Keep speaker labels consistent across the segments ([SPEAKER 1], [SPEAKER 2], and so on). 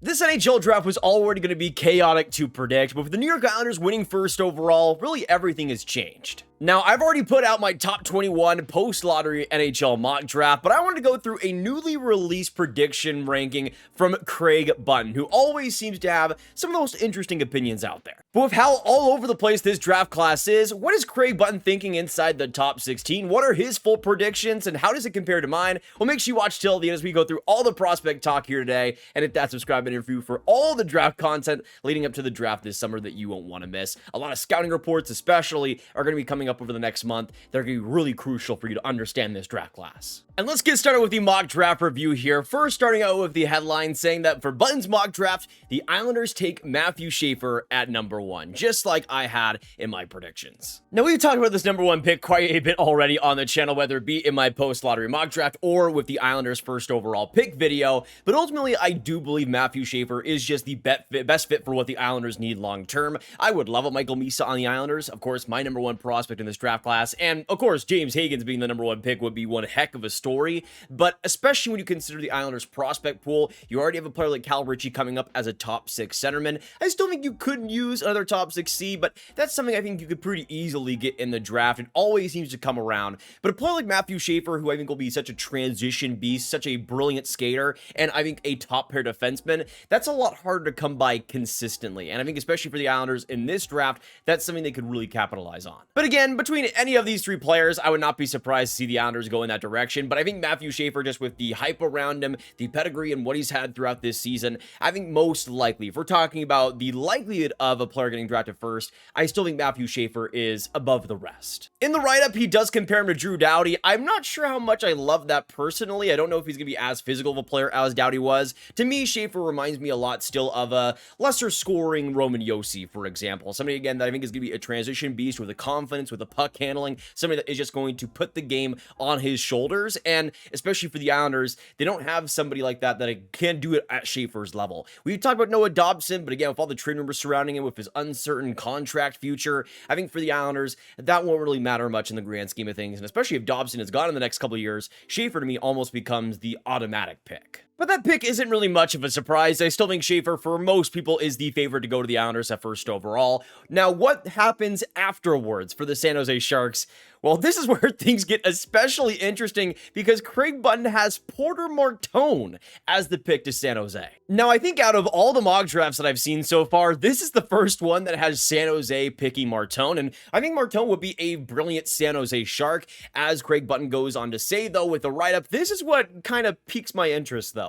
[SPEAKER 1] This NHL draft was already going to be chaotic to predict, but with the New York Islanders winning first overall, really everything has changed. Now, I've already put out my top 21 post-lottery NHL mock draft, but I wanted to go through a newly released prediction ranking from Craig Button, who always seems to have some of the most interesting opinions out there. But with how all over the place this draft class is, what is Craig Button thinking inside the top 16? What are his full predictions, and how does it compare to mine? Well, make sure you watch till the end as we go through all the prospect talk here today, and hit that subscribe button for you for all the draft content leading up to the draft this summer that you won't want to miss. A lot of scouting reports especially are going to be coming up over the next month. They're going to be really crucial for you to understand this draft class. And let's get started with the mock draft review here. First, starting out with the headline saying that for Button's mock draft, the Islanders take Matthew Schaefer at number 1, just like I had in my predictions. Now, we've talked about this number 1 pick quite a bit already on the channel, whether it be in my post-lottery mock draft or with the Islanders' first overall pick video, but ultimately, I do believe Matthew Schaefer is just the best fit for what the Islanders need long-term. I would love a Michael Misa on the Islanders, of course, my number 1 prospect in this draft class, and of course, James Hagens being the number 1 pick would be one heck of a story, but especially when you consider the Islanders prospect pool, you already have a player like Cal Ritchie coming up as a top 6 centerman. I still think you could use another top 6C, but that's something I think you could pretty easily get in the draft. It always seems to come around, but a player like Matthew Schaefer, who I think will be such a transition beast, such a brilliant skater, and I think a top pair defenseman, that's a lot harder to come by consistently, and I think especially for the Islanders in this draft, that's something they could really capitalize on. But again, between any of these 3 players, I would not be surprised to see the Islanders go in that direction, but I think Matthew Schaefer, just with the hype around him, the pedigree and what he's had throughout this season, I think most likely, if we're talking about the likelihood of a player getting drafted first, I still think Matthew Schaefer is above the rest. In the write-up, he does compare him to Drew Doughty. I'm not sure how much I love that personally. I don't know if he's going to be as physical of a player as Doughty was. To me, Schaefer reminds me a lot still of a lesser scoring Roman Josi, for example. Somebody, again, that I think is going to be a transition beast with a confidence, with a puck handling, somebody that is just going to put the game on his shoulders, and especially for the Islanders, they don't have somebody like that can do it at Schaefer's level. We talked about Noah Dobson, but again, with all the trade rumors surrounding him, with his uncertain contract future, I think for the Islanders, that won't really matter much in the grand scheme of things, and especially if Dobson is gone in the next couple of years, Schaefer to me almost becomes the automatic pick. But that pick isn't really much of a surprise. I still think Schaefer, for most people, is the favorite to go to the Islanders at first overall. Now, what happens afterwards for the San Jose Sharks? Well, this is where things get especially interesting because Craig Button has Porter Martone as the pick to San Jose. Now, I think out of all the mock drafts that I've seen so far, this is the first one that has San Jose picking Martone, and I think Martone would be a brilliant San Jose Shark. As Craig Button goes on to say, though, with the write-up, this is what kind of piques my interest, though.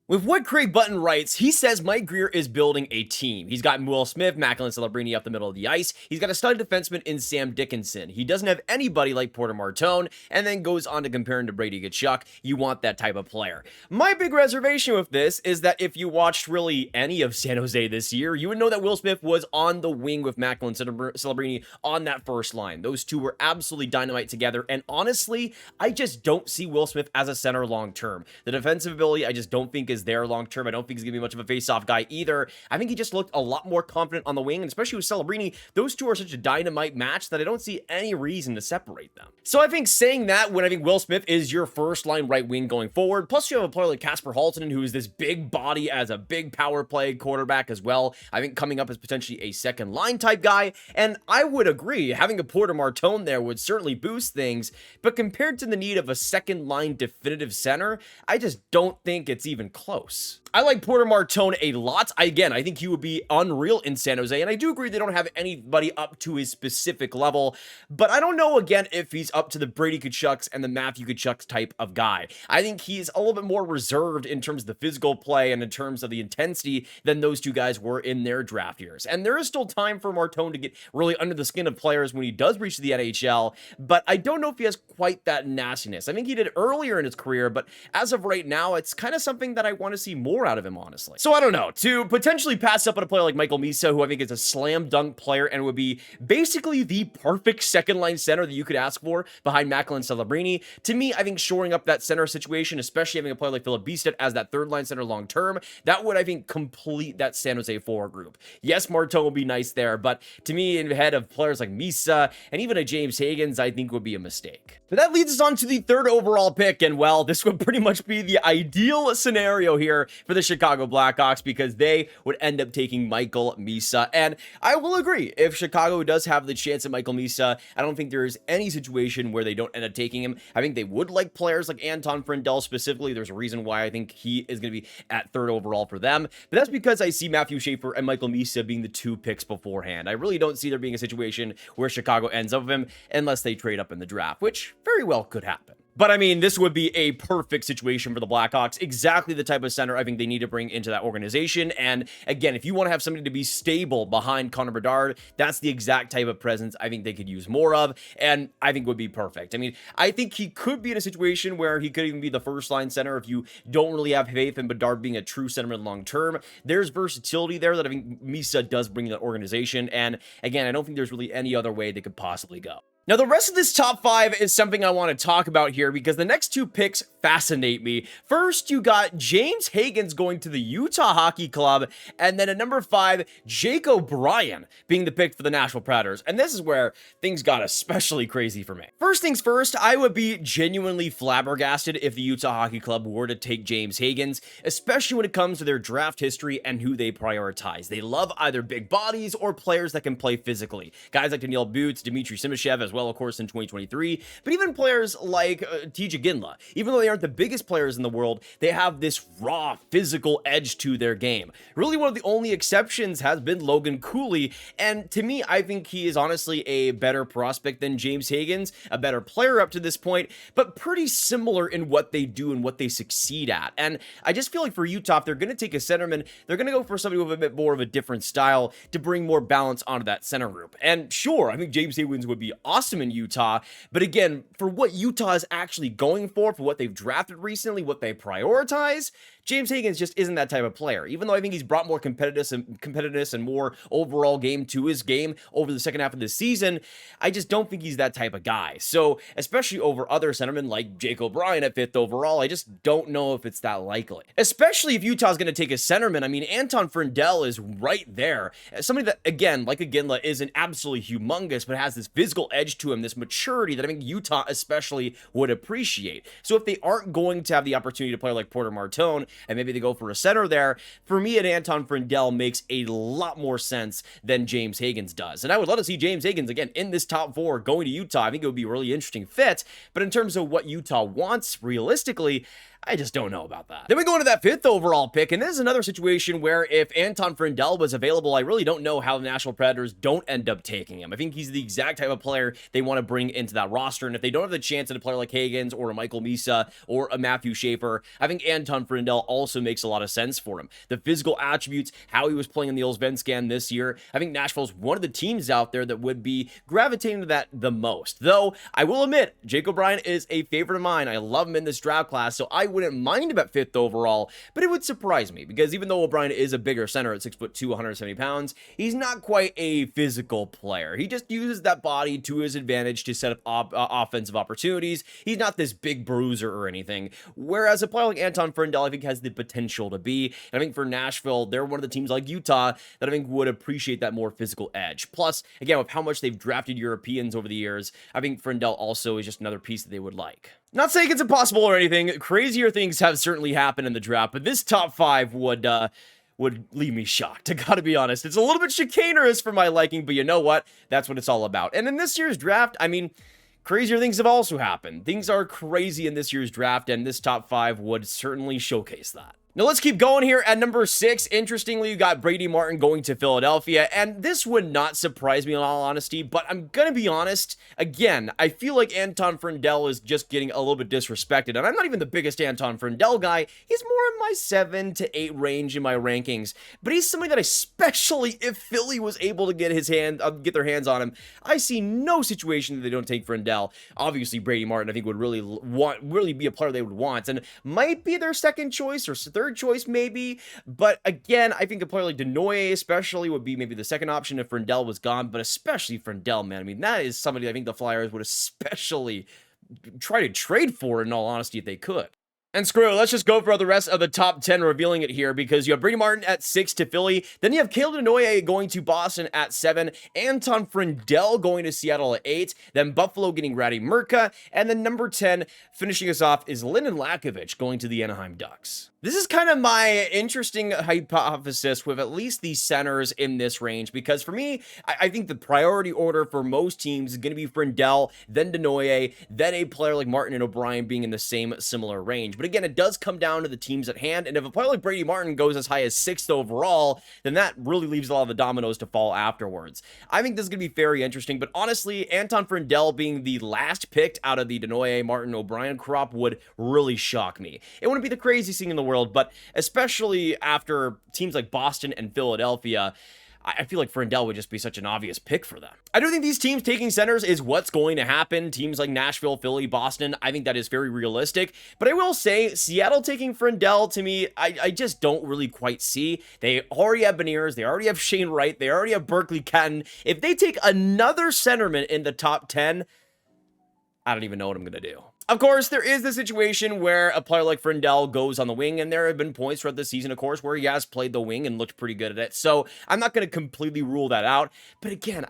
[SPEAKER 1] With what Craig Button writes, he says Mike Grier is building a team. He's got Will Smith, Lachlan Celebrini up the middle of the ice. He's got a stud defenseman in Sam Dickinson. He doesn't have anybody like Porter Martone, and then goes on to compare him to Brady Tkachuk. You want that type of player. My big reservation with this is that if you watched really any of San Jose this year, you would know that Will Smith was on the wing with Lachlan Celebrini on that first line. Those two were absolutely dynamite together, and honestly, I just don't see Will Smith as a center long term. The defensive ability, I just don't think is there long term. I don't think he's gonna be much of a face-off guy either. I think he just looked a lot more confident on the wing, and especially with Celebrini, those two are such a dynamite match that I don't see any reason to separate them. So I think saying that when I think Will Smith is your first line right wing going forward, plus you have a player like Kasper Haltinen, who is this big body as a big power play quarterback as well, I think coming up as potentially a second line type guy, and I would agree, having a Porter Martone there would certainly boost things, but compared to the need of a second line definitive center, I just don't think it's even close. I like Porter Martone a lot. I think he would be unreal in San Jose, and I do agree they don't have anybody up to his specific level, but I don't know, again, if he's up to the Brady Tkachuks and the Matthew Tkachuks type of guy. I think he's a little bit more reserved in terms of the physical play and in terms of the intensity than those two guys were in their draft years, and there is still time for Martone to get really under the skin of players when he does reach the NHL, but I don't know if he has quite that nastiness. I think he did earlier in his career, but as of right now, it's kind of something that I want to see more out of him, honestly. So I don't know, to potentially pass up on a player like Michael Misa, who I think is a slam dunk player and would be basically the perfect second line center that you could ask for behind Lachlan Celebrini. To me, I think shoring up that center situation, especially having a player like Philip Biestet as that third line center long term, that would, I think, complete that San Jose forward group. Yes, Martone would be nice there, but to me, in the head of players like Misa and even a James Hagens, I think would be a mistake. But that leads us on to the third overall pick, and well, this would pretty much be the ideal scenario scenario here for the Chicago Blackhawks because they would end up taking Michael Misa. And I will agree, if Chicago does have the chance at Michael Misa, I don't think there's any situation where they don't end up taking him. I think they would like players like Anton Frondell specifically. There's a reason why I think he is going to be at 3rd overall for them. But that's because I see Matthew Schaefer and Michael Misa being the 2 picks beforehand. I really don't see there being a situation where Chicago ends up with him unless they trade up in the draft, which very well could happen. But I mean, this would be a perfect situation for the Blackhawks. Exactly the type of center I think they need to bring into that organization. And again, if you want to have somebody to be stable behind Connor Bedard, that's the exact type of presence I think they could use more of. And I think would be perfect. I mean, I think he could be in a situation where he could even be the first line center if you don't really have faith in Bedard being a true centerman long term. There's versatility there that I think Misa does bring to that organization. And again, I don't think there's really any other way they could possibly go. Now, the rest of this top 5 is something I want to talk about here because the next 2 picks fascinate me. First, you got James Hagens going to the Utah Hockey Club, and then at number 5, Jake O'Brien being the pick for the Nashville Predators. And this is where things got especially crazy for me. First things first, I would be genuinely flabbergasted if the Utah Hockey Club were to take James Hagens, especially when it comes to their draft history and who they prioritize. They love either big bodies or players that can play physically. Guys like Daniil Boots, Dmitry Simashev, as well, of course, in 2023, but even players like TJ Ginla, even though they aren't the biggest players in the world, they have this raw physical edge to their game. Really, one of the only exceptions has been Logan Cooley, and to me, I think he is honestly a better prospect than James Hagens, a better player up to this point, but pretty similar in what they do and what they succeed at. And I just feel like for Utah, if they're going to take a centerman, they're going to go for somebody with a bit more of a different style to bring more balance onto that center group. And sure, I think James Hagens would be awesome in Utah, but again, for what Utah is actually going for what they've drafted recently, what they prioritize, James Hagens just isn't that type of player. Even though I think he's brought more competitiveness and more overall game to his game over the second half of the season, I just don't think he's that type of guy. So, especially over other centermen like Jake O'Brien at 5th overall, I just don't know if it's that likely. Especially if Utah's going to take a centerman. I mean, Anton Frondell is right there. Somebody that, again, like a Ginla, isn't absolutely humongous, but has this physical edge to him, this maturity that I think Utah especially would appreciate. So if they aren't going to have the opportunity to play like Porter Martone, and maybe they go for a center there, for me, an Anton Frondell makes a lot more sense than James Hagens does. And I would love to see James Hagens, again, in this top 4 going to Utah. I think it would be a really interesting fit, but in terms of what Utah wants, realistically, I just don't know about that. Then we go into that 5th overall pick, and this is another situation where if Anton Frondell was available, I really don't know how the Nashville Predators don't end up taking him. I think he's the exact type of player they want to bring into that roster, and if they don't have the chance at a player like Hagens or a Michael Misa or a Matthew Schaefer, I think Anton Frondell also makes a lot of sense for him. The physical attributes, how he was playing in the Allsvenskan this year, I think Nashville's one of the teams out there that would be gravitating to that the most. Though, I will admit, Jake O'Brien is a favorite of mine. I love him in this draft class, so I wouldn't mind him at 5th overall, but it would surprise me because even though O'Brien is a bigger center at 6'2", 170 pounds, he's not quite a physical player. He just uses that body to his advantage to set up offensive opportunities. He's not this big bruiser or anything, whereas a player like Anton Frondell, I think, has the potential to be. And I think for Nashville, they're one of the teams like Utah that I think would appreciate that more physical edge. Plus, again, with how much they've drafted Europeans over the years, I think Frondell also is just another piece that they would like. Not saying it's impossible or anything. Crazier things have certainly happened in the draft, but this top 5 would leave me shocked. I gotta be honest. It's a little bit chicanerous for my liking, but you know what? That's what it's all about. And in this year's draft, I mean, crazier things have also happened. Things are crazy in this year's draft, and this top 5 would certainly showcase that. Now let's keep going here at number 6. Interestingly, you got Brady Martin going to Philadelphia, and this would not surprise me in all honesty, but I'm gonna be honest, again, I feel like Anton Frondell is just getting a little bit disrespected, and I'm not even the biggest Anton Frondell guy. He's more in my 7 to 8 range in my rankings, but he's somebody that especially if Philly was able to get their hands on him, I see no situation that they don't take Frondell. Obviously, Brady Martin, I think, would really be a player they would want, and might be their second choice or third choice maybe, but again, I think a player like Denoye especially would be maybe the second option if Frondell was gone, but especially Frondell, man. I mean, that is somebody I think the Flyers would especially try to trade for, in all honesty, if they could. And screw it, let's just go for the rest of the top 10, revealing it here, because you have Brady Martin at 6 to Philly, then you have Caleb Denoye going to Boston at 7, Anton Frondell going to Seattle at 8, then Buffalo getting Ratty Murka, and then number 10, finishing us off, is Lyndon Lakovich going to the Anaheim Ducks. This is kind of my interesting hypothesis with at least the centers in this range, because for me, I think the priority order for most teams is going to be Frondell, then Denoye, then a player like Martin and O'Brien being in the same similar range. But again, it does come down to the teams at hand, and if a player like Brady Martin goes as high as 6th overall, then that really leaves a lot of the dominoes to fall afterwards. I think this is going to be very interesting, but honestly, Anton Frondell being the last picked out of the Denoye, Martin, O'Brien crop would really shock me. It wouldn't be the craziest thing in the world, but especially after teams like Boston and Philadelphia, I feel like Frondell would just be such an obvious pick for them. I do think these teams taking centers is what's going to happen. Teams like Nashville, Philly, Boston, I think that is very realistic. But I will say, Seattle taking Frondell, to me, I just don't really quite see. They already have Beniers, they already have Shane Wright, they already have Berkeley Ketton. If they take another centerman in the top 10, I don't even know what I'm going to do. Of course, there is the situation where a player like Frondell goes on the wing, and there have been points throughout the season, of course, where he has played the wing and looked pretty good at it. So I'm not going to completely rule that out. But again,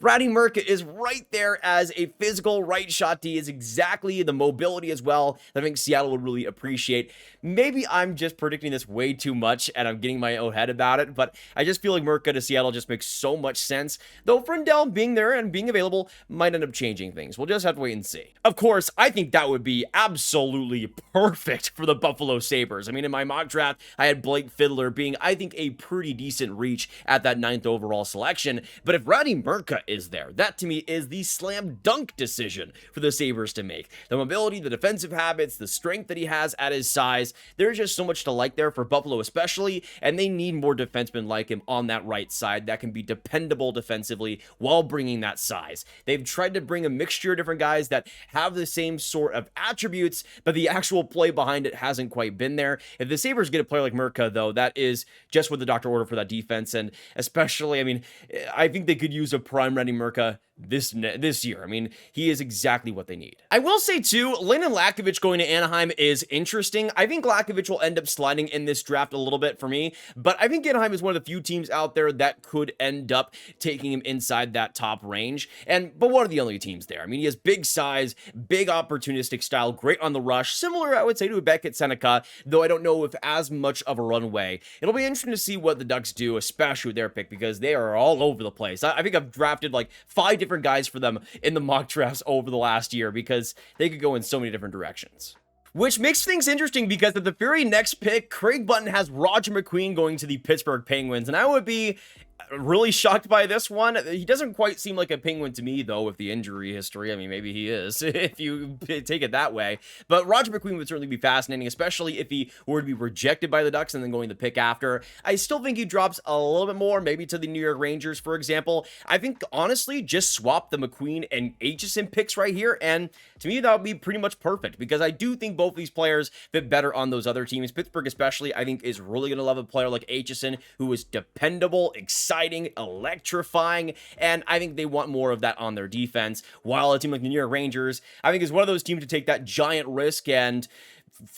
[SPEAKER 1] Ratty Murka is right there as a physical right shot D, is exactly the mobility as well that I think Seattle would really appreciate. Maybe I'm just predicting this way too much and I'm getting my own head about it, but I just feel like Murka to Seattle just makes so much sense. Though Frondell being there and being available might end up changing things. We'll just have to wait and see. Of course, I think that would be absolutely perfect for the Buffalo Sabres. I mean, in my mock draft, I had Blake Fiddler being, I think, a pretty decent reach at that 9th overall selection. But if Ratty Murka is there, that to me is the slam dunk decision for the Sabres to make. The mobility, the defensive habits, the strength that he has at his size, there's just so much to like there for Buffalo especially, and they need more defensemen like him on that right side that can be dependable defensively while bringing that size. They've tried to bring a mixture of different guys that have the same sort of attributes, but the actual play behind it hasn't quite been there. If the Sabres get a player like Murka, though, that is just what the doctor ordered for that defense, and especially, I mean, I think they could use a prime Ratty Murka this year. I mean, he is exactly what they need. I will say, too, Landon Lakovic going to Anaheim is interesting. I think Lakovic will end up sliding in this draft a little bit for me, but I think Anaheim is one of the few teams out there that could end up taking him inside that top range, but what are the only teams there? I mean, he has big size, big opportunistic style, great on the rush, similar, I would say, to a Beckett Seneca, though I don't know if as much of a runway. It'll be interesting to see what the Ducks do, especially with their pick, because they are all over the place. I think I've drafted like 5 different guys for them in the mock drafts over the last year because they could go in so many different directions. Which makes things interesting because at the very next pick, Craig Button has Roger McQueen going to the Pittsburgh Penguins, and I would be really shocked by this one. He doesn't quite seem like a Penguin to me, though, with the injury history. I mean, maybe he is, if you take it that way. But Roger McQueen would certainly be fascinating, especially if he were to be rejected by the Ducks and then going the pick after. I still think he drops a little bit more, maybe to the New York Rangers, for example. I think, honestly, just swap the McQueen and Aitchison picks right here, and to me, that would be pretty much perfect, because I do think both these players fit better on those other teams. Pittsburgh, especially, I think, is really going to love a player like Aitchison, who is dependable, exciting, electrifying, and I think they want more of that on their defense, while a team like the New York Rangers, I think, is one of those teams to take that giant risk and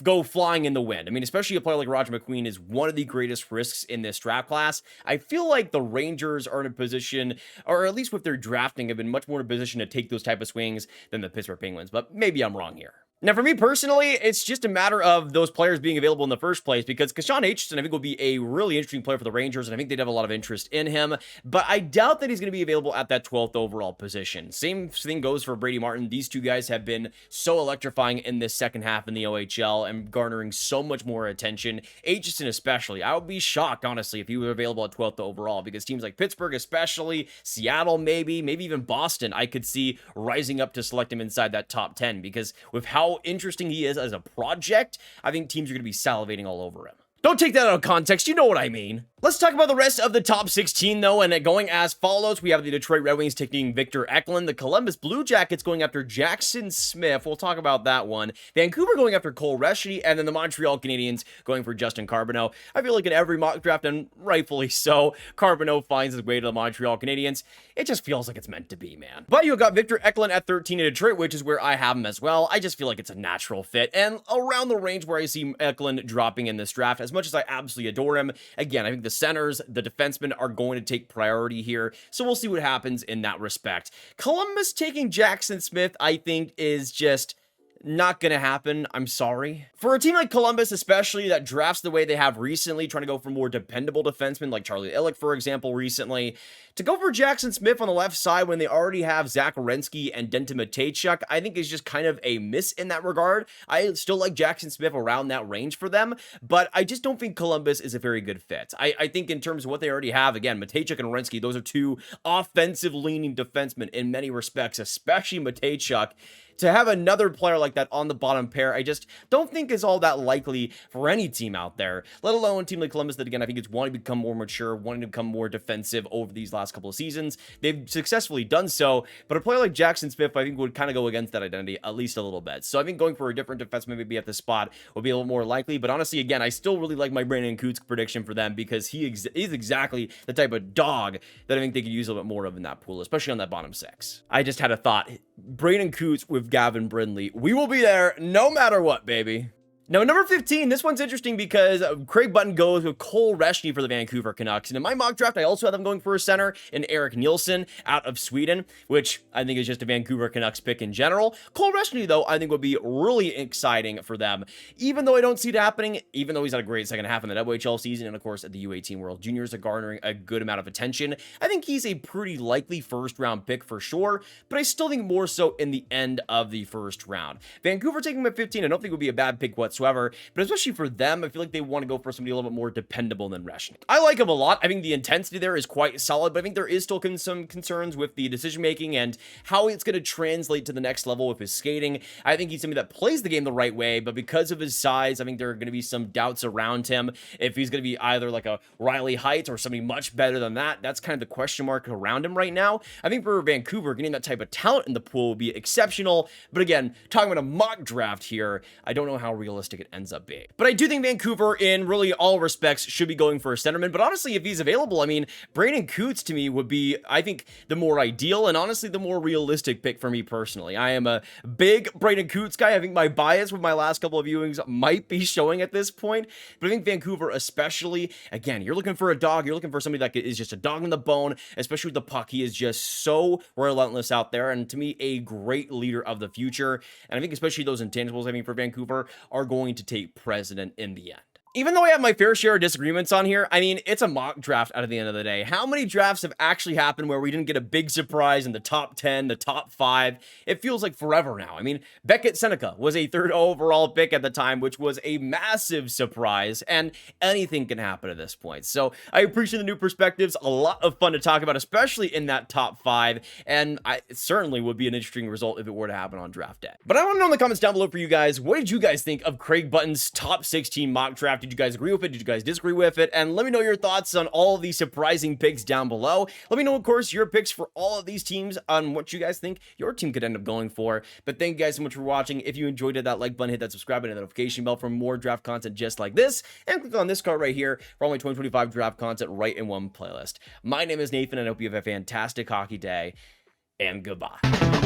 [SPEAKER 1] go flying in the wind. I mean, especially a player like Roger McQueen is one of the greatest risks in this draft class. I feel like the Rangers are in a position, or at least with their drafting, have been much more in a position to take those type of swings than the Pittsburgh Penguins, but maybe I'm wrong here. Now, for me personally, it's just a matter of those players being available in the first place, because Kashawn Aitchison, I think, will be a really interesting player for the Rangers, and I think they'd have a lot of interest in him, but I doubt that he's going to be available at that 12th overall position. Same thing goes for Brady Martin. These two guys have been so electrifying in this second half in the OHL and garnering so much more attention. Aitchison especially. I would be shocked, honestly, if he were available at 12th overall, because teams like Pittsburgh especially, Seattle maybe even Boston, I could see rising up to select him inside that top 10, because with how interesting he is as a project, I think teams are going to be salivating all over him. Don't take that out of context, you know what I mean. Let's talk about the rest of the top 16, though, and going as follows. We have the Detroit Red Wings taking Victor Eklund, the Columbus Blue Jackets going after Jackson Smith. We'll talk about that one. Vancouver going after Cole Reschke, and then the Montreal Canadiens going for Justin Carbonneau. I feel like in every mock draft, and rightfully so, Carbonneau finds his way to the Montreal Canadiens. It just feels like it's meant to be, man. But you got Victor Eklund at 13 in Detroit, which is where I have him as well. I just feel like it's a natural fit, and around the range where I see Eklund dropping in this draft. As much as I absolutely adore him, again, I think the centers, the defensemen are going to take priority here, so we'll see what happens in that respect. Columbus taking Jackson Smith, I think, is just Not gonna happen. I'm sorry. For a team like Columbus, especially that drafts the way they have recently, trying to go for more dependable defensemen like Charlie Illick, for example, recently, to go for Jackson Smith on the left side when they already have Zach Werenski and Denton Matejchuk, I think is just kind of a miss in that regard. I still like Jackson Smith around that range for them, but I just don't think Columbus is a very good fit. I think in terms of what they already have, again, Matejchuk and Werenski, those are two offensive-leaning defensemen in many respects, especially Matejchuk. To have another player like that on the bottom pair, I just don't think is all that likely for any team out there, let alone a team like Columbus that, again, I think is wanting to become more mature, wanting to become more defensive over these last couple of seasons. They've successfully done so, but a player like Jackson Smith, I think, would kind of go against that identity at least a little bit. So I think going for a different defenseman maybe at the spot would be a little more likely, but honestly, again, I still really like my Brandon Coots prediction for them because he is exactly the type of dog that I think they could use a little bit more of in that pool, especially on that bottom six. I just had a thought. Brandon Coots with Gavin Brindley. We will be there no matter what, baby. Now, number 15, this one's interesting because Craig Button goes with Cole Reshney for the Vancouver Canucks. And in my mock draft, I also have them going for a center in Eric Nielsen out of Sweden, which I think is just a Vancouver Canucks pick in general. Cole Reshney, though, I think would be really exciting for them. Even though I don't see it happening, even though he's had a great second half in the WHL season, and of course at the U18 World Juniors are garnering a good amount of attention, I think he's a pretty likely first-round pick for sure, but I still think more so in the end of the first round. Vancouver taking him at 15, I don't think would be a bad pick whatsoever. But especially for them, I feel like they want to go for somebody a little bit more dependable than Reshney. I like him a lot. I think the intensity there is quite solid, but I think there is still some concerns with the decision-making and how it's going to translate to the next level with his skating. I think he's somebody that plays the game the right way, but because of his size, I think there are going to be some doubts around him. If he's going to be either like a Riley Heights or somebody much better than that, that's kind of the question mark around him right now. I think for Vancouver, getting that type of talent in the pool would be exceptional. But again, talking about a mock draft here, I don't know how realistic it ends up being. But I do think Vancouver, in really all respects, should be going for a centerman. But honestly, if he's available, I mean, Brandon Coots to me would be, I think, the more ideal and honestly the more realistic pick for me personally. I am a big Brandon Coots guy. I think my bias with my last couple of viewings might be showing at this point. But I think Vancouver especially, again, you're looking for a dog. You're looking for somebody that is just a dog in the bone, especially with the puck. He is just so relentless out there. And to me, a great leader of the future. And I think especially those intangibles, I mean, for Vancouver are going to take precedent in the end. Even though I have my fair share of disagreements on here, I mean, it's a mock draft at the end of the day. How many drafts have actually happened where we didn't get a big surprise in the top 10, the top 5? It feels like forever now. I mean, Beckett Seneca was a 3rd overall pick at the time, which was a massive surprise, and anything can happen at this point. So I appreciate the new perspectives. A lot of fun to talk about, especially in that top 5, and it certainly would be an interesting result if it were to happen on draft day. But I want to know in the comments down below for you guys, what did you guys think of Craig Button's top 16 mock draft? Did you guys agree with it? Did you guys disagree with it? And let me know your thoughts on all of these surprising picks down below. Let me know, of course, your picks for all of these teams on what you guys think your team could end up going for. But thank you guys so much for watching. If you enjoyed it, that like button, hit that subscribe button, and the notification bell for more draft content just like this. And click on this card right here for all my 2025 draft content right in one playlist. My name is Nathan, and I hope you have a fantastic hockey day. And goodbye.